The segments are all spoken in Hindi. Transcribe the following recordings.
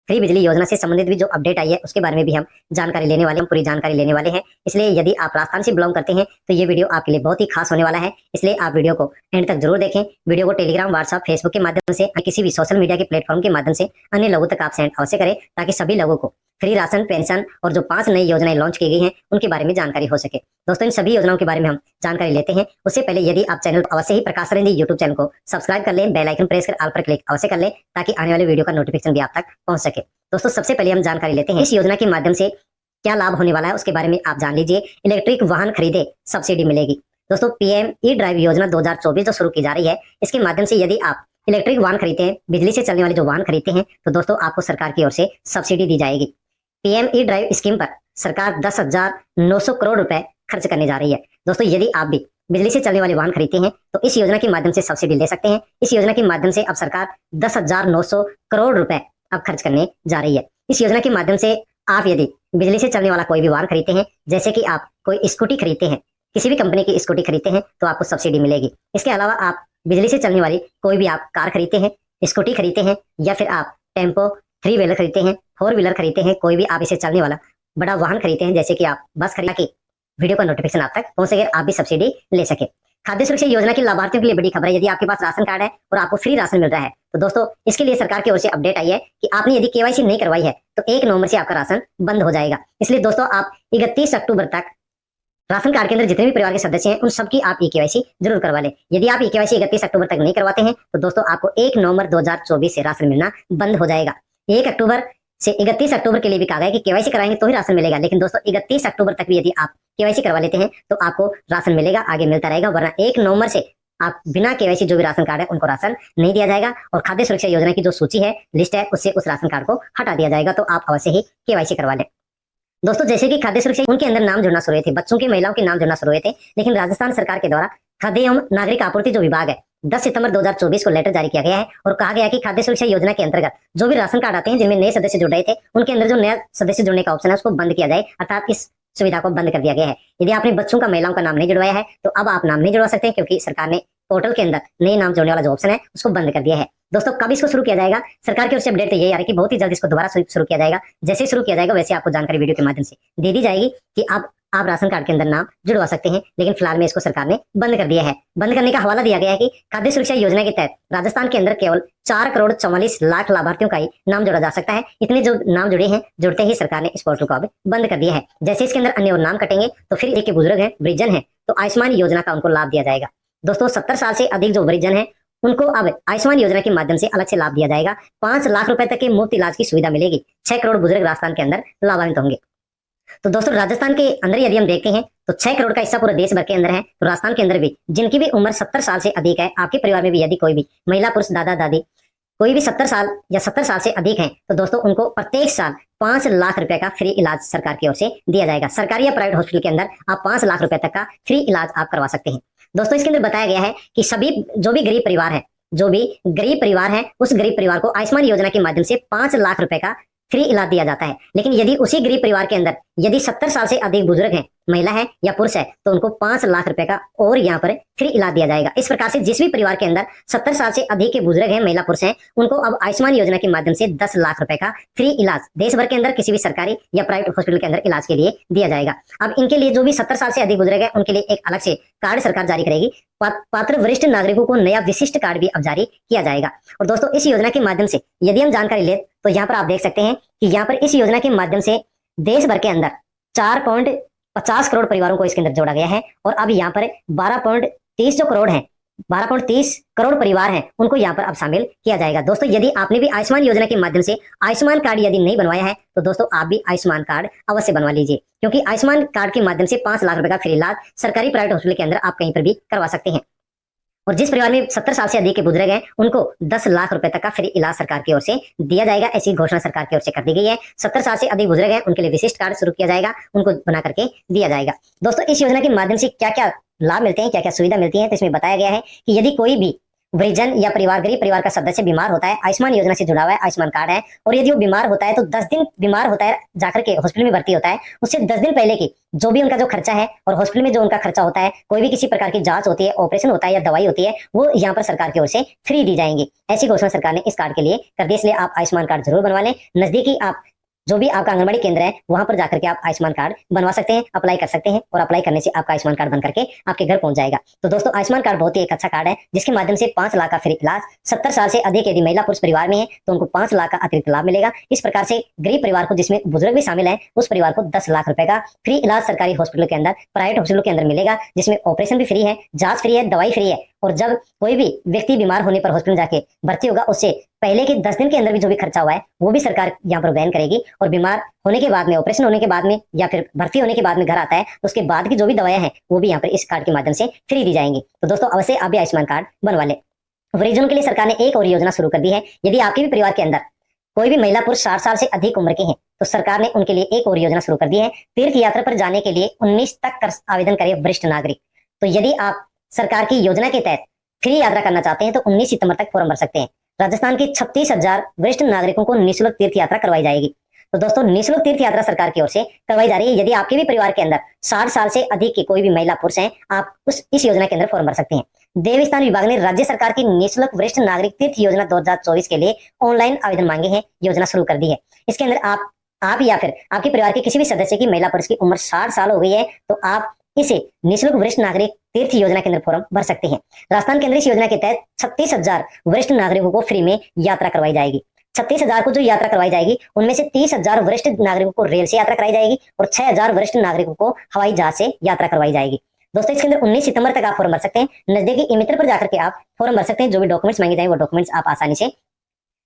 फ्री बिजली योजना से संबंधित भी जो अपडेट आई है उसके बारे में भी हम जानकारी लेने वाले हैं, पूरी जानकारी लेने वाले हैं। इसलिए यदि आप राजस्थान से बिलोंग करते हैं तो ये वीडियो आपके लिए बहुत ही खास होने वाला है। इसलिए आप वीडियो को एंड तक जरूर देखें। वीडियो को टेलीग्राम, व्हाट्सएप, फेसबुक के माध्यम से, किसी भी सोशल मीडिया के प्लेटफॉर्म के माध्यम से अन्य लोगों तक आप सेंड अवश्य करें, ताकि सभी लोगों को फ्री राशन, पेंशन और जो 5 नई योजनाएं लॉन्च की गई हैं उनके बारे में जानकारी हो सके। दोस्तों, इन सभी योजनाओं के बारे में हम जानकारी लेते हैं। उससे पहले यदि आप चैनल अवश्य ही प्रकाश सरेंद्र यूट्यूब चैनल को सब्सक्राइब कर लें, बेल आइकन प्रेस कर ऑल पर क्लिक अवश्य कर लें, ताकि आने वाले वीडियो का नोटिफिकेशन भी आप तक पहुंच सके। दोस्तों, सबसे पहले हम जानकारी लेते हैं इस योजना के माध्यम से क्या लाभ होने वाला है, उसके बारे में आप जान लीजिए। इलेक्ट्रिक वाहन खरीदे सब्सिडी मिलेगी। दोस्तों, पीएम ई ड्राइव योजना 2024 जो शुरू की जा रही है, इसके माध्यम से यदि आप इलेक्ट्रिक वाहन खरीदते हैं, बिजली से चलने वाले जो वाहन खरीदते हैं, तो दोस्तों आपको सरकार की ओर से सब्सिडी दी जाएगी। पीएम ई ड्राइव स्कीम पर सरकार 10,900 करोड़ रुपए खर्च करने जा रही है। दोस्तों, यदि आप भी बिजली से चलने वाले वाहन खरीदते हैं तो इस योजना के माध्यम से सब्सिडी ले सकते हैं। इस योजना के माध्यम से अब सरकार 10,900 करोड़ रुपए अब खर्च करने जा रही है। इस योजना के माध्यम से आप यदि बिजली से चलने वाला कोई भी वाहन खरीदते हैं, जैसे कि आप कोई स्कूटी खरीदते हैं, किसी भी कंपनी की स्कूटी खरीदते हैं, तो आपको सब्सिडी मिलेगी। इसके अलावा आप बिजली से चलने वाली कोई भी आप कार खरीदते हैं, स्कूटी खरीदते हैं, या फिर आप टेम्पो, 3 व्हीलर खरीदते हैं, 4 व्हीलर खरीदते हैं, कोई भी आप इसे चलने वाला बड़ा वाहन खरीदते हैं, जैसे कि आप बस खरीदा के वीडियो का नोटिफिकेशन आप तक पहुंच सके, आप भी सब्सिडी ले सके। खाद्य सुरक्षा योजना के लाभार्थियों के लिए बड़ी खबर है। यदि आपके पास राशन कार्ड है और आपको फ्री राशन मिल रहा है, तो दोस्तों इसके लिए सरकार की ओर से अपडेट आई है कि आपने यदि केवाईसी नहीं करवाई है तो 1 नवंबर से आपका राशन बंद हो जाएगा। इसलिए दोस्तों आप 31 अक्टूबर तक राशन कार्ड के अंदर जितने भी परिवार के सदस्य हैं उन सबकी आप ई केवाईसी जरूर करवा लें। यदि आप ई केवाईसी 31 अक्टूबर तक नहीं करवाते हैं तो दोस्तों आपको 1 नवंबर 2024 से राशन मिलना बंद हो जाएगा। 1 अक्टूबर से 31 अक्टूबर के लिए भी कहा गया कि केवाईसी कराएंगे तो ही राशन मिलेगा, लेकिन दोस्तों 31 अक्टूबर तक भी यदि आप केवाईसी करवा लेते हैं तो आपको राशन मिलेगा, आगे मिलता रहेगा। वरना 1 नवंबर से आप बिना केवाईसी जो भी राशन कार्ड है उनको राशन नहीं दिया जाएगा, और खाद्य सुरक्षा योजना की जो सूची है, लिस्ट है, उससे उस राशन कार्ड को हटा दिया जाएगा। तो आप अवश्य ही केवाईसी करवा लें। दोस्तों, जैसे कि खाद्य सुरक्षा उनके अंदर नाम जुड़ना शुरू हुए थे, बच्चों की, महिलाओं के नाम जुड़ना शुरू हुए थे, लेकिन राजस्थान सरकार के द्वारा खाद्य एवं नागरिक आपूर्ति जो विभाग है 10 सितंबर 2024 को लेटर जारी किया गया है और कहा गया कि खाद्य सुरक्षा योजना के अंतर्गत जो भी राशन कार्ड आते हैं जिनमें नए सदस्य जुड़ रहे थे, उनके अंदर जो नया सदस्य जुड़ने का ऑप्शन है उसको बंद किया जाए, अर्थात इस सुविधा को बंद कर दिया गया है। यदि आपने बच्चों का, महिलाओं का नाम नहीं जुड़वाया है तो अब आप नाम नहीं जुड़वा सकते, क्योंकि सरकार ने पोर्टल के अंदर नए नाम जोड़ने वाला जो ऑप्शन है उसको बंद कर दिया है। दोस्तों, कब इसको शुरू किया जाएगा? सरकार की ओर से अपडेट तो यही आ रही है कि बहुत ही जल्द इसको दोबारा शुरू किया जाएगा। जैसे शुरू किया जाएगा वैसे आपको जानकारी वीडियो के माध्यम से दे दी जाएगी कि आप राशन कार्ड के अंदर नाम जुड़वा सकते हैं, लेकिन फिलहाल में इसको सरकार ने बंद कर दिया है। बंद करने का हवाला दिया गया है कि खाद्य सुरक्षा योजना के तहत राजस्थान के अंदर केवल 4,44,00,000 लाभार्थियों का ही नाम जोड़ा जा सकता है। इतने जो नाम जुड़े हैं, जुड़ते ही सरकार ने इस पोर्टल को अब बंद कर दिया है। जैसे इसके अंदर अन्य और नाम कटेंगे तो फिर एक बुजुर्ग है, वृद्धजन है, तो आयुष्मान योजना का उनको लाभ दिया जाएगा। दोस्तों, 70 साल से अधिक जो वृद्धजन है उनको अब आयुष्मान योजना के माध्यम से अलग से लाभ दिया जाएगा। 5 लाख रुपए तक के मुफ्त इलाज की सुविधा मिलेगी। 6 करोड़ बुजुर्ग राजस्थान के अंदर लाभान्वित होंगे। तो दोस्तों, राजस्थान के अंदर यदि हम देखते हैं तो 6 करोड़ का हिस्सा पूरे देश भर के अंदर है, तो राजस्थान के अंदर भी जिनकी भी उम्र 70 साल से अधिक है, आपके परिवार में भी यदि कोई भी महिला, पुरुष, दादा, दादी कोई भी 70 साल या 70 साल से अधिक है, तो दोस्तों उनको प्रत्येक साल 5 लाख रुपए का फ्री इलाज सरकार की ओर से दिया जाएगा। सरकारी या प्राइवेट हॉस्पिटल के अंदर आप 5 लाख रुपए तक का फ्री इलाज आप करवा सकते हैं। दोस्तों, इसके अंदर बताया गया है कि सभी जो भी गरीब परिवार है उस गरीब परिवार को आयुष्मान योजना के माध्यम से 5 लाख रुपए का फ्री इलाज दिया जाता है। लेकिन यदि उसी गरीब परिवार के अंदर यदि 70 साल से अधिक बुजुर्ग हैं, महिला है या पुरुष है, तो उनको 5 लाख रुपए का और यहाँ पर फ्री इलाज दिया जाएगा। इस प्रकार से जिस भी परिवार के अंदर 70 साल से अधिक के बुजुर्ग हैं, महिला, पुरुष हैं, उनको अब आयुष्मान योजना के माध्यम से 10 लाख रुपए का फ्री इलाज देश भर के अंदर किसी भी सरकारी या प्राइवेट हॉस्पिटल के अंदर इलाज के लिए दिया जाएगा। अब इनके लिए जो भी 70 साल से अधिक बुजुर्ग है उनके लिए एक अलग से कार्ड सरकार जारी करेगी। पात्र वरिष्ठ नागरिकों को नया विशिष्ट कार्ड भी अब जारी किया जाएगा। और दोस्तों, इस योजना के माध्यम से यदि हम जानकारी ले तो यहाँ पर आप देख सकते हैं कि यहाँ पर इस योजना के माध्यम से देश भर के अंदर 4.50 करोड़ परिवारों को इसके अंदर जोड़ा गया है, और अब यहाँ पर 12.30 जो करोड़ हैं, 12.30 करोड़ परिवार हैं, उनको यहाँ पर अब शामिल किया जाएगा। दोस्तों, यदि आपने भी आयुष्मान योजना के माध्यम से आयुष्मान कार्ड यदि नहीं बनवाया है तो दोस्तों आप भी आयुष्मान कार्ड अवश्य बनवा लीजिए, क्योंकि आयुष्मान कार्ड के माध्यम से 5 लाख रुपए का फ्री इलाज सरकारी प्राइवेट हॉस्पिटल के अंदर आप कहीं पर भी करवा सकते हैं। और जिस परिवार में 70 साल से अधिक के बुजुर्ग हैं उनको 10 लाख रुपए तक का फ्री इलाज सरकार की ओर से दिया जाएगा। ऐसी घोषणा सरकार की ओर से कर दी गई है। 70 साल से अधिक बुजुर्ग हैं उनके लिए विशिष्ट कार्ड शुरू किया जाएगा, उनको बना करके दिया जाएगा। दोस्तों, इस योजना के माध्यम से क्या क्या लाभ मिलते हैं, क्या क्या सुविधा मिलती है, तो इसमें बताया गया है कि यदि कोई भी वृजन या परिवार, गरीब परिवार का सदस्य बीमार होता है, आयुष्मान योजना से जुड़ा हुआ है, आयुष्मान कार्ड है, और यदि वो बीमार होता है तो 10 दिन बीमार होता है, जाकर के हॉस्पिटल में भर्ती होता है, उससे 10 दिन पहले की जो भी उनका जो खर्चा है और हॉस्पिटल में जो उनका खर्चा होता है, कोई भी किसी प्रकार की जांच होती है, ऑपरेशन होता है या दवाई होती है, वो यहाँ पर सरकार की ओर से फ्री दी जाएंगी। ऐसी घोषणा सरकार ने इस कार्ड के लिए कर दी। इसलिए आप आयुष्मान कार्ड जरूर बनवा लें। नजदीकी आप जो भी आपका आंगनबाड़ी केंद्र है वहां पर जाकर के आप आयुष्मान कार्ड बनवा सकते हैं, अप्लाई कर सकते हैं, और अप्लाई करने से आपका आयुष्मान कार्ड बन करके आपके घर पहुंच जाएगा। तो दोस्तों, आयुष्मान कार्ड बहुत ही एक अच्छा कार्ड है, जिसके माध्यम से 5 लाख का फ्री इलाज, 70 साल से अधिक यदि महिला पुरुष परिवार में है तो उनको 5 लाख का अतिरिक्त लाभ मिलेगा। इस प्रकार से गरीब परिवार को, जिसमें बुजुर्ग भी शामिल है, उस परिवार को 10 लाख रुपए का फ्री इलाज सरकारी हॉस्पिटल के अंदर, प्राइवेट हॉस्पिटल के अंदर मिलेगा, जिसमें ऑपरेशन भी फ्री है, जांच फ्री है, दवाई फ्री है। और जब कोई भी व्यक्ति बीमार होने पर हॉस्पिटल जाके भर्ती होगा, उससे पहले के 10 दिन के अंदर भी जो भी खर्चा हुआ है वो भी सरकार यहाँ पर वहन करेगी। और बीमार होने के बाद में, ऑपरेशन होने के बाद में, या फिर भर्ती होने के बाद में घर आता है तो उसके बाद की जो भी दवाएं हैं वो भी यहाँ पर इस कार्ड के माध्यम से फ्री दी जाएंगी। तो दोस्तों, अवश्य आप भी आयुष्मान कार्ड बनवा लें। वृद्धजनों के लिए सरकार ने एक और योजना शुरू कर दी है। यदि आपके भी परिवार के अंदर कोई भी महिला पुरुष 60 साल से अधिक उम्र के हैं तो सरकार ने उनके लिए एक और योजना शुरू कर दी है। तीर्थ यात्रा पर जाने के लिए 19 तक कर आवेदन करे वरिष्ठ नागरिक। तो यदि आप सरकार की योजना के तहत फ्री यात्रा करना चाहते हैं तो 19 सितंबर तक फॉर्म भर सकते हैं। राजस्थान के 36,000 वरिष्ठ नागरिकों को निःशुल्क तीर्थ यात्रा करवाई जाएगी। तो दोस्तों, निःशुल्क तीर्थ यात्रा सरकार की ओर से करवाई जा रही है। यदि आपके भी परिवार के अंदर 60 साल से अधिक के कोई भी महिला पुरुष हैं, आप इस योजना के अंदर फॉर्म भर सकते हैं। देवस्थान विभाग ने राज्य सरकार की निःशुल्क वरिष्ठ नागरिक तीर्थ योजना 2024 के लिए ऑनलाइन आवेदन मांगे हैं, योजना शुरू कर दी है। इसके अंदर आप या फिर आपके परिवार के किसी भी सदस्य की, महिला पुरुष की उम्र 60 साल हो गई है तो आप इसे निःशुल्क वरिष्ठ नागरिक तीर्थ योजना के अंदर फॉर्म भर सकते हैं। राजस्थान के अंदर इस योजना के तहत 36,000 वरिष्ठ नागरिकों को फ्री में यात्रा करवाई जाएगी। 36,000 को जो यात्रा करवाई जाएगी उनमें से 30,000 वरिष्ठ नागरिकों को रेल से यात्रा कराई जाएगी और 6,000 वरिष्ठ नागरिकों को हवाई जहाज से यात्रा करवाई जाएगी। दोस्तों, इसके अंदर 19 सितंबर तक आप फॉर्म भर सकते हैं। नजदीकी ई मित्र पर जाकर के आप फॉर्म भर सकते हैं। जो भी डॉक्यूमेंट्स मांगे जाए वो डॉक्यूमेंट्स आप आसानी से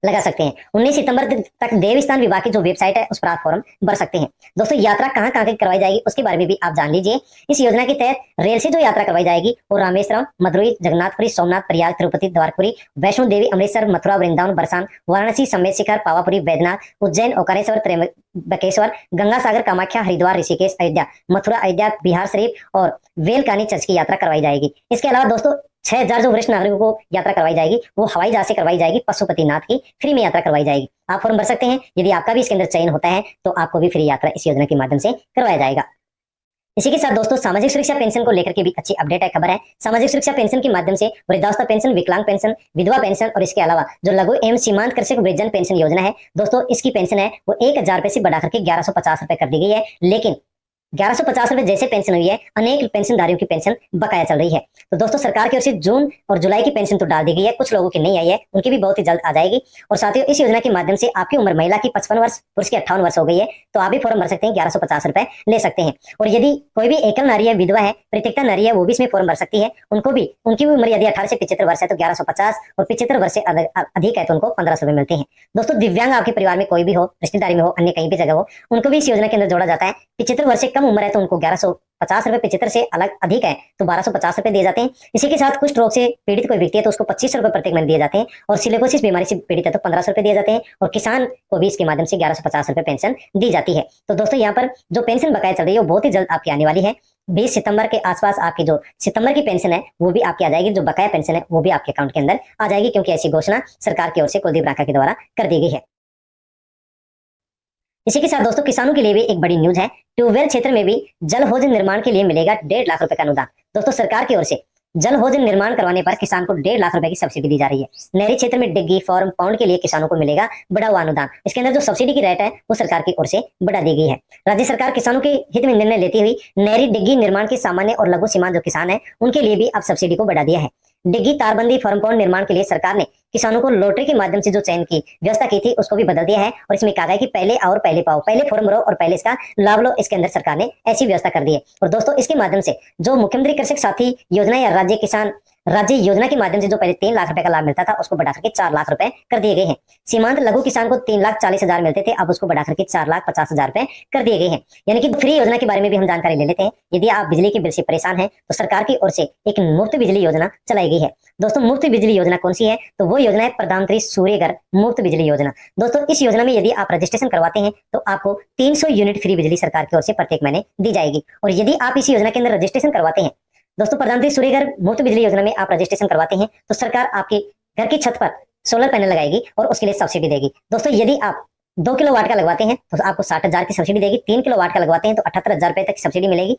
लगा सकते हैं। 19 सितंबर तक देवस्थान विभाग की जो वेबसाइट है उस पर आप फॉर्म भर सकते हैं। दोस्तों, यात्रा कहाँ कहाँ की करवाई जाएगी उसके बारे में भी आप जान लीजिए। इस योजना के तहत रेल से जो यात्रा करवाई जाएगी वो रामेश्वरम, मदुरई, जगन्नाथपुरी, सोमनाथ, प्रयाग, तिरुपति, द्वारपुरी, वैष्णो देवी, अमृतसर, मथुरा, वृंदावन, बरसान, वाराणसी, समेत शिखर, पावापुरी, बैद्यनाथ, उज्जैन, ओंकारेश्वर, त्र्यंबकेश्वर, गंगा सागर, कामाख्या, हरिद्वार, ऋषिकेश, अयोध्या, मथुरा, अयोध्या, बिहार शरीफ और वेलकानी चर्च की यात्रा करवाई जाएगी। इसके अलावा दोस्तों, 6,000 जो वरिष्ठ नागरिकों को यात्रा करवाई जाएगी वो हवाई जहाज से करवाई जाएगी, पशुपतिनाथ की फ्री में यात्रा करवाई जाएगी। आप फॉर्म भर सकते हैं। यदि आपका भी इसके अंदर चयन होता है तो आपको भी फ्री यात्रा इस योजना के माध्यम से करवाया जाएगा। इसी के साथ दोस्तों, सामाजिक सुरक्षा पेंशन को लेकर के भी अच्छी अपडेट है, खबर है। सामाजिक सुरक्षा पेंशन के माध्यम से वृद्धावस्था पेंशन, विकलांग पेंशन, विधवा पेंशन और इसके अलावा जो लघु एवं सीमांत कृषक वृद्धजन पेंशन योजना है दोस्तों, इसकी पेंशन है वो 1,000 रुपए से बढ़ा करके 1150 रुपए कर दी गई है। लेकिन 1150 रुपए जैसे पेंशन हुई है, अनेक पेंशनधारियों की पेंशन बकाया चल रही है। तो दोस्तों, सरकार की ओर से जून और जुलाई की पेंशन तो डाल दी गई है, कुछ लोगों की नहीं आई है, उनकी भी बहुत ही जल्द आ जाएगी। और साथियों, इस योजना के माध्यम से आपकी उम्र महिला की 55 वर्ष, पुरुष की 58 वर्ष हो गई है तो आप भी फॉर्म भर सकते हैं, 1150 रुपए ले सकते हैं। और यदि कोई भी एकल नारी है, विधवा है, परित्यक्ता नारी है, वो भी इसमें फॉर्म भर सकती है। उनकी भी उम्र यदि 18 से 75 वर्ष है तो 1150, और 75 वर्ष से अधिक है तो उनको 1500 रुपए मिलते हैं। दोस्तों, दिव्यांग आपके परिवार में कोई भी हो, रिश्तेदारी में हो, अन्य कहीं भी जगह हो, उनको भी इस योजना के अंदर जोड़ा जाता है। 75 वर्ष से कम उम्र है तो उनको 1150 रुपए, 75 से अधिक है तो 1250 रुपए दिए जाते हैं। इसी के साथ कुछ रोग से पीड़ित कोई व्यक्ति है तो उसको 25 रुपए प्रत्येक महीने दिए जाते हैं, और सिलिकोसिस बीमारी से पीड़ित है तो 1500 रुपए दिए जाते हैं, और किसान को भी इसके माध्यम से 1150 रुपए पेंशन दी जाती है। तो दोस्तों, यहाँ पर जो पेंशन बकाया चल रही है वो बहुत ही जल्द आपकी आने वाली है। 20 सितंबर के आसपास आपकी जो सितंबर की पेंशन है वो भी आपकी आ जाएगी, जो बकाया पेंशन है वो भी आपके अकाउंट के अंदर आ जाएगी, क्योंकि ऐसी घोषणा सरकार की ओर से कुलदीप रांका के द्वारा कर दी गई है। इसी के साथ दोस्तों, किसानों के लिए भी एक बड़ी न्यूज है। ट्यूबवेल क्षेत्र में भी जल हौज निर्माण के लिए मिलेगा 1.5 लाख रुपए का अनुदान। दोस्तों, सरकार की ओर से जल हौज निर्माण करवाने पर किसान को 1.5 लाख रुपए की सब्सिडी दी जा रही है। नहरी क्षेत्र में डिग्गी, फॉर्म, पाउंड के लिए किसानों को मिलेगा बढ़ा हुआ अनुदान। इसके अंदर जो सब्सिडी की रेट है वो सरकार की ओर से बढ़ा दी गई है। राज्य सरकार किसानों के हित में निर्णय लेती हुई नहरी, डिग्गी निर्माण के सामान्य और लघु सीमांत जो किसान है उनके लिए भी अब सब्सिडी को बढ़ा दिया है। डिग्गी, तारबंदी, फॉर्म, पाउंड निर्माण के लिए सरकार ने किसानों को लॉटरी के माध्यम से जो चयन की व्यवस्था की थी उसको भी बदल दिया है, और इसमें कहा गया कि पहले आओ और पहले पाओ, पहले फॉर्म भरो और पहले इसका लाभ लो। इसके अंदर सरकार ने ऐसी व्यवस्था कर दी है। और दोस्तों, इसके माध्यम से जो मुख्यमंत्री कृषक साथी योजना या राज्य योजना के माध्यम से जो पहले 3 लाख रुपए का लाभ मिलता था उसको बढ़ा करके 4 लाख रुपए कर दिए गए हैं। सीमांत लघु किसान को 3,40,000 मिलते थे, अब उसको बढ़ा करके 4,50,000 रुपए कर दिए गए हैं। यानी कि फ्री योजना के बारे में भी हम जानकारी ले लेते हैं। यदि आप बिजली के बिल से परेशान हैं तो सरकार की ओर से एक मुफ्त बिजली योजना चलाई गई है। दोस्तों, मुफ्त बिजली योजना कौन सी है? तो वो योजना है प्रधानमंत्री सूर्य घर मुफ्त बिजली योजना। दोस्तों, इस योजना में यदि आप रजिस्ट्रेशन करवाते हैं तो आपको 300 यूनिट फ्री बिजली सरकार की ओर से प्रत्येक महीने दी जाएगी। और यदि आप इस योजना के अंदर रजिस्ट्रेशन करवाते हैं दोस्तों, प्रधानमंत्री सूर्यघर मुफ्त बिजली योजना में आप रजिस्ट्रेशन करवाते हैं तो सरकार आपके घर की छत पर सोलर पैनल लगाएगी और उसके लिए सब्सिडी देगी। दोस्तों, यदि आप 2 किलोवाट का लगवाते हैं तो आपको 60,000 की सब्सिडी देगी। 3 किलोवाट का लगवाते हैं तो 78,000 रुपए तक की सब्सिडी मिलेगी।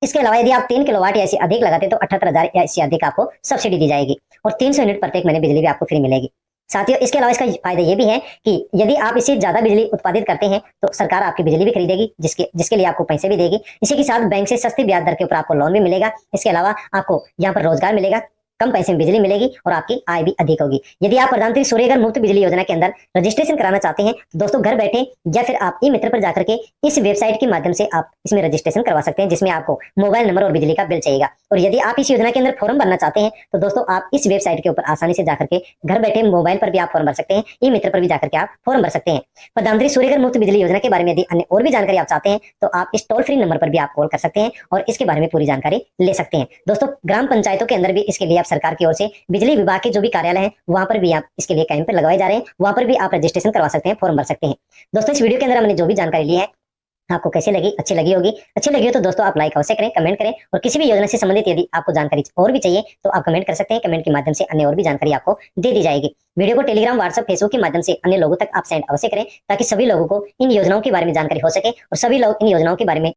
इसके अलावा यदि आप 3 किलोवाट या इससे अधिक लगाते हैं तो 78,000 या इससे अधिक आपको सब्सिडी दी जाएगी और 300 यूनिट प्रत्येक महीने बिजली भी आपको फ्री मिलेगी। साथियों, इसके अलावा इसका फायदा ये भी है कि यदि आप इससे ज्यादा बिजली उत्पादित करते हैं तो सरकार आपकी बिजली भी खरीदेगी, जिसके लिए आपको पैसे भी देगी। इसी के साथ बैंक से सस्ती ब्याज दर के ऊपर आपको लोन भी मिलेगा। इसके अलावा आपको यहाँ पर रोजगार मिलेगा, कम पैसे में बिजली मिलेगी और आपकी आय भी अधिक होगी। यदि आप प्रधानमंत्री सूर्यघर मुफ्त बिजली योजना के अंदर रजिस्ट्रेशन कराना चाहते हैं तो दोस्तों, घर बैठे या फिर आप ई मित्र पर जाकर के इस वेबसाइट के माध्यम से आप इसमें रजिस्ट्रेशन करवा सकते हैं, जिसमें आपको मोबाइल नंबर और बिजली का बिल चाहिएगा। और यदि आप इस योजना के अंदर फॉर्म भरना चाहते हैं तो दोस्तों, आप इस वेबसाइट के ऊपर आसानी से जाकर के घर बैठे मोबाइल पर भी आप फॉर्म भर सकते हैं, ई मित्र पर भी जाकर के आप फॉर्म भर सकते हैं। प्रधानमंत्री सूर्यघर मुफ्त बिजली योजना के बारे में यदि अन्य और भी जानकारी आप चाहते हैं तो आप इस टोल फ्री नंबर पर भी आप कॉल कर सकते हैं और इसके बारे में पूरी जानकारी ले सकते हैं। दोस्तों, ग्राम पंचायतों के अंदर भी इसके लिए आप सरकार की ओर से बिजली विभाग के जो भी कार्यालय है वहां पर भी आप इसके लिए कैंप लगवाए जा रहे हैं, वहां पर भी आप रजिस्ट्रेशन करवा सकते हैं, फॉर्म भर सकते हैं। दोस्तों, इस वीडियो के अंदर हमने जो भी जानकारी ली है आपको कैसी लगी? अच्छी लगी होगी। अच्छी लगी हो तो दोस्तों आप लाइक अवश्य करें, कमेंट करें और किसी भी योजना से संबंधित यदि आपको जानकारी और भी चाहिए तो आप कमेंट कर सकते हैं। कमेंट के माध्यम से अन्य और भी जानकारी आपको दे दी जाएगी। वीडियो को टेलीग्राम, व्हाट्सएप, फेसबुक के माध्यम से अन्य लोगों तक आप सेंड अवश्य करें ताकि सभी लोगों को इन योजनाओं के बारे में जानकारी हो सके और सभी लोग इन योजनाओं के बारे में